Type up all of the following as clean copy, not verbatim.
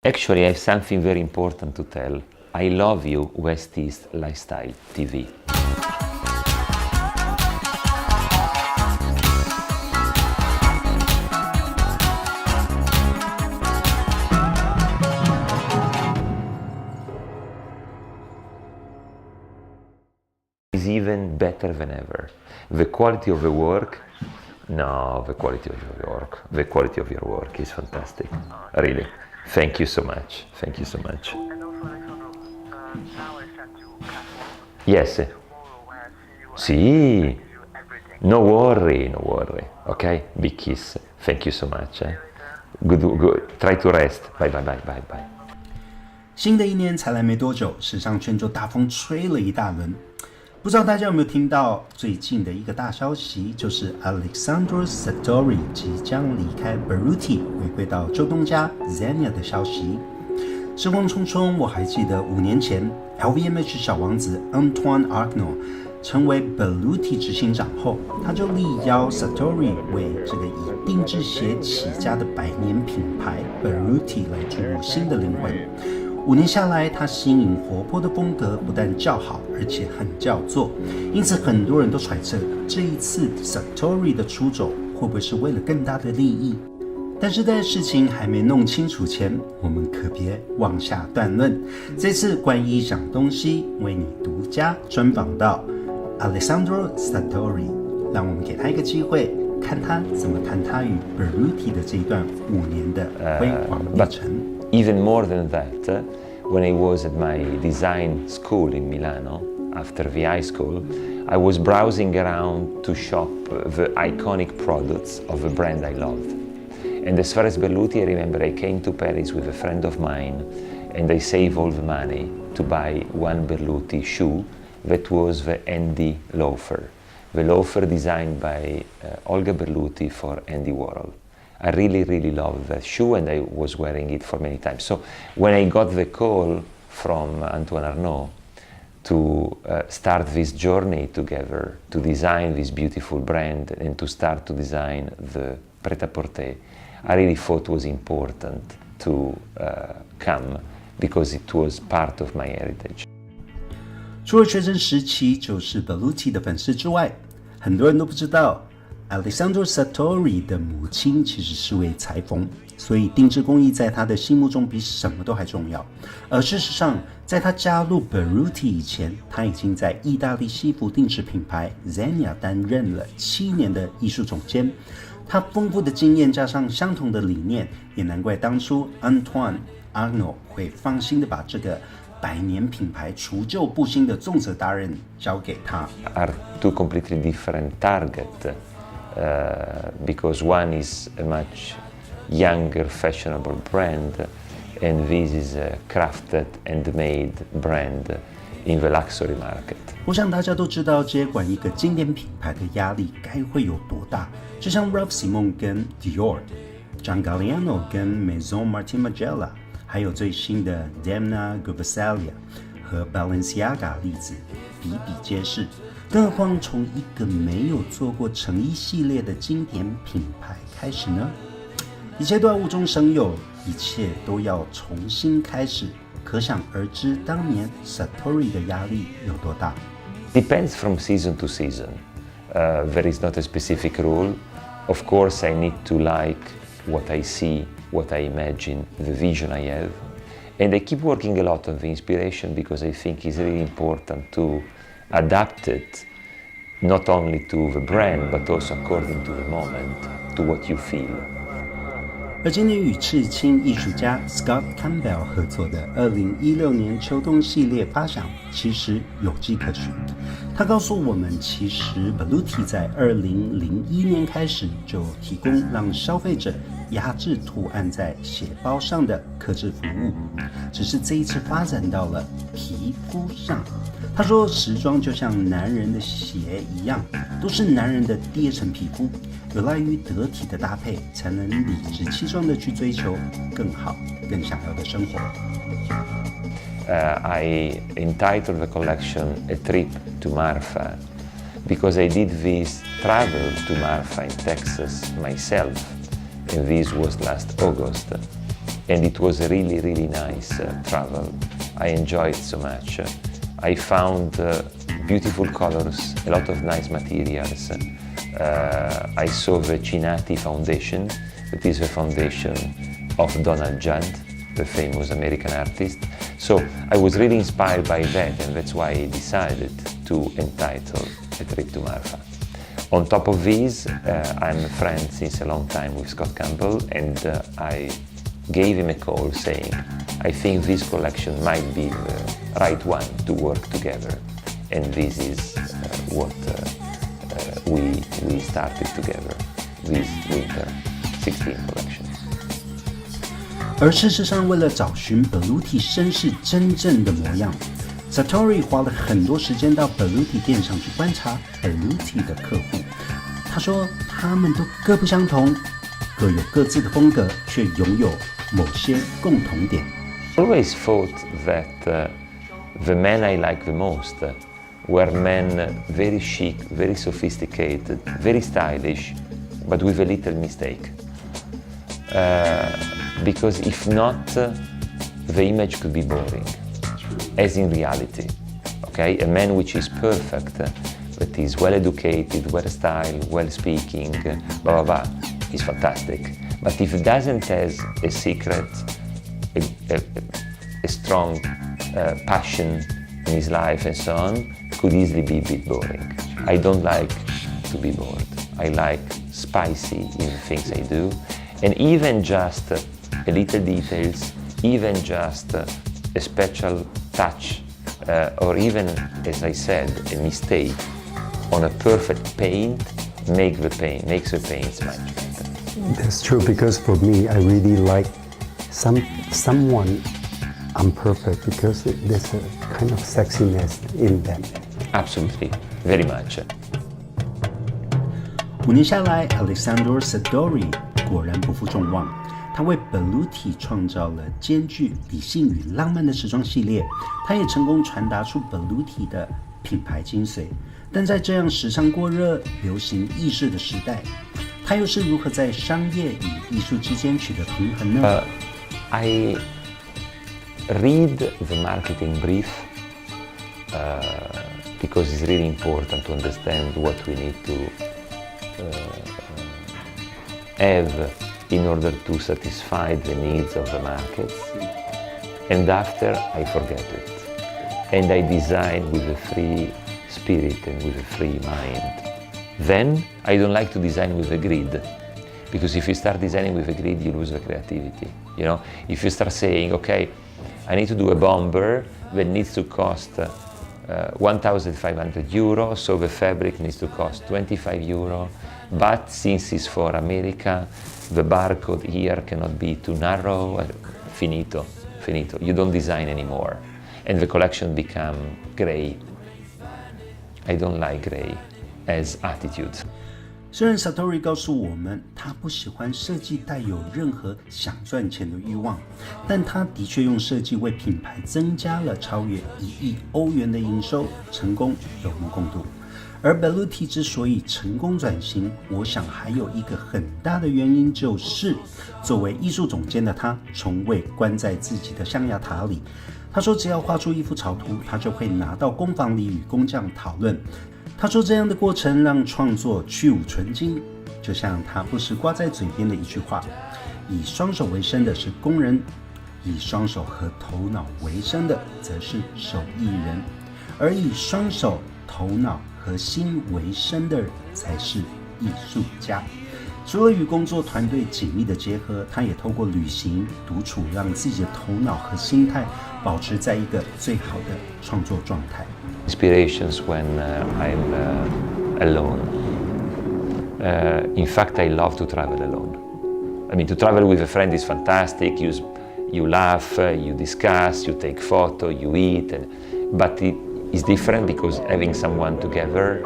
Actually, I have something very important to tell. I love you, West East Lifestyle TV. Is even better than ever. The quality of the work, no, the quality of your work is fantastic. Really. Thank you so much. Thank you so much. And also, now I send you catwalk. Yes. Tomorrow when I Sì. see you, I give you everything. No worry. Okay? Big kiss. Thank you so much. Good. Try to rest. Bye. 新的一年才来没多久，时尚圈就大风吹了一大轮。不知道大家有没有听到最近的一个大消息，就是 Alessandro Sartori 即将离开 Berluti 回归到旧东家 Zegna 的消息。时光匆匆，我还记得5年前 LVMH 小王子 Antoine Arnault 成为 Berluti 执行长后，他就力邀 Sartori 为这个以定制鞋起家的百年品牌 Berluti 来注入新的灵魂。5年下来，他新颖活泼的风格不但叫好，而且很叫座。因此，很多人都揣测这一次 Sartori 的出走会不会是为了更大的利益？但是在事情还没弄清楚前，我们可别妄下断论。这次关于讲东西，为你独家专访到 Alessandro Sartori， 让我们给他一个机会，看他怎么谈他与 Berluti 的这一段5年的辉煌历程。Even more than that, when I was at my design school in Milano, after the high school, I was browsing around to shop the iconic products of a brand I loved. And as far as Berluti, I remember I came to Paris with a friend of mine and I saved all the money to buy one Berluti shoe that was the Andy loafer, the loafer designed by Olga Berluti for Andy Warhol. I really loved that shoe and I was wearing it for many times. So when I got the call from Antoine Arnault to start this journey together, to design this beautiful brand and to start to design the pret-à-porter, I really thought it was important to come because it was part of my heritage. 除了学生时期就是 Berluti 的粉丝之外，很多人都不知道Alessandro Sartori 的母亲其实是位裁缝，所以定制工艺在他的心目中比什么都还重要。而事实上，在他加入 Berluti 以前，他已经在意大利西服定制品牌 Zegna 担任了7年的艺术总监。他丰富的经验加上相同的理念，也难怪当初 Antoine Arnault 会放心的把这个百年品牌除旧布新的重责大任交给他。Are two completely different targets. Because one is a much younger, fashionable brand, and this is a crafted and made brand in the luxury market. 我想大家都知道，接管一个经典品牌的压力该会有多大。就像 Ralph Simon 跟 Dior、John Galliano 跟 Maison Martin Margiela， 还有最新的 Demna Gvasalia 和 Balenciaga 例子比比皆是。更何况从一个没有做过成衣系列的经典品牌开始呢？一切都要无中生有，一切都要重新开始，可想而知当年 Sartori 的压力有多大。Depends from season to season. There is not a specific rule. Of course, I need to like what I see, what I imagine, the vision I have. And I keep working a lot on the inspiration because I think it's really important to adapt it not only to the brand but also according to the moment, to what you feel. 而今年与刺青艺术家 Scott Campbell 合作的2016年秋冬系列发想其实有迹可循。他告诉我们，其实 Berluti 在2001年开始就提供让消费者压制图案在鞋包上的客制服务，只是这一次发展到了皮肤上。他说，时装就像男人的鞋一样，都是男人的第二层皮肤，有赖于得体的搭配，才能理直气壮地去追求更好、更想要的生活。I entitled the collection A Trip to Marfa because I did this travel to Marfa in Texas myself, and this was last August. and it was a really, really nice travel. I enjoyed so much. I found beautiful colors, a lot of nice materials. I saw the Chinati Foundation, that is the foundation of Donald Judd, the famous American artist. So I was really inspired by that, and that's why I decided to entitle a trip to Marfa. On top of this, I'm a friend since a long time with Scott Campbell, and I gave him a call saying, I think this collection might be the right one to work together. And this is what we started together, this Winter 16 collection. 而事实上，为了找寻 Berluti 绅士真正的模样， Sartori 花了很多时间到 Berluti 店上去观察 Berluti 的客户。他说，他们都各不相同，各有各自的风格，却拥有某些共同点。I always thought that the men I like the most were men very chic, very sophisticated, very stylish, but with a little mistake. Because if not, the image could be boring, as in reality. Okay, a man which is perfect, that is well educated, well styled, well speaking, blah blah blah, is fantastic. But if it doesn't have a secret, a strong passion in his life and so on, could easily be a bit boring. I don't like to be bored. I like spicy in the things I do, and even just a little details, even just a special touch, or even, as I said, a mistake on a perfect paint makes the paints much better. That's true, because for me, I really like someone imperfect, because there's a kind of sexiness in them. Absolutely, very much. 5年下来 ，Alessandro Sartori 果然不负众望，他为 Berluti 创造了兼具理性与浪漫的时装系列，他也成功传达出 Berluti 的品牌精髓。但在这样时尚过热、流行意识的时代，他又是如何在商业与艺术之间取得平衡呢？I read the marketing brief because it's really important to understand what we need to have in order to satisfy the needs of the markets. And after, I forget it. And I design with a free spirit and with a free mind. Then, I don't like to design with a grid. Because if you start designing with a grid, you lose the creativity. You know, if you start saying, okay, I need to do a bomber that needs to cost 1,500 euro, so the fabric needs to cost 25 euro. But since it's for America, the barcode here cannot be too narrow. Finito, finito. You don't design anymore. And the collection become gray. I don't like gray as attitude. 虽然 Sartori 告诉我们他不喜欢设计带有任何想赚钱的欲望，但他的确用设计为品牌增加了超越1亿欧元的营收，成功有目共睹。而 Berluti 之所以成功转型，我想还有一个很大的原因，就是作为艺术总监的他从未关在自己的象牙塔里。他说只要画出一幅草图，他就会拿到工坊里与工匠讨论。他说这样的过程让创作去芜存菁，就像他不时挂在嘴边的一句话：以双手为生的是工人，以双手和头脑为生的则是手艺人，而以双手、头脑和心为生的才是艺术家。除了与工作团队紧密的结合，他也透过旅行、独处，让自己的头脑和心态保持在一个最好的创作状态。Inspirations when I'm alone. In fact, I love to travel alone. I mean, to travel with a friend is fantastic. You laugh, you discuss, you take photo, you eat, but it is different because having someone together,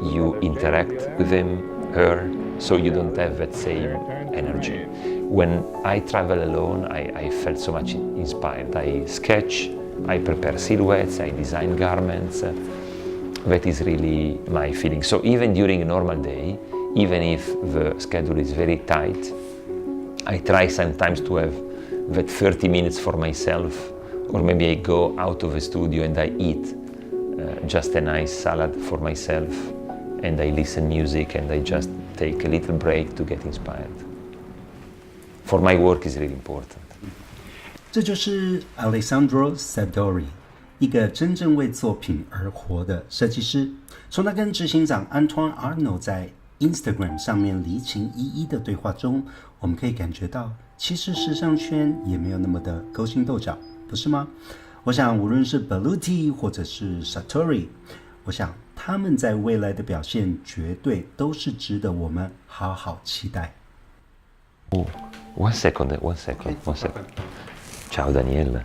you interact with him, her, so you don't have that same energy. When I travel alone, I felt so much inspired. I sketch, I prepare silhouettes, I design garments. That is really my feeling. So even during a normal day, even if the schedule is very tight, I try sometimes to have that 30 minutes for myself, or maybe I go out of the studio and I eat just a nice salad for myself, and I listen music and I just take a little break to get inspired. For my work is really important. 这就是 Alessandro Sartori， 一个真正为作品而活的设计师。从他跟执行长 Antoine Arnault 在 Instagram 上面离情依依的对话中，我们可以感觉到，其实时尚圈也没有那么的勾心斗角，不是吗？我想，無論是 Berluti 或者是 Sartori， 我想他們在未來的表現絕對都是值得我們好好期待。One second. Ciao Daniele.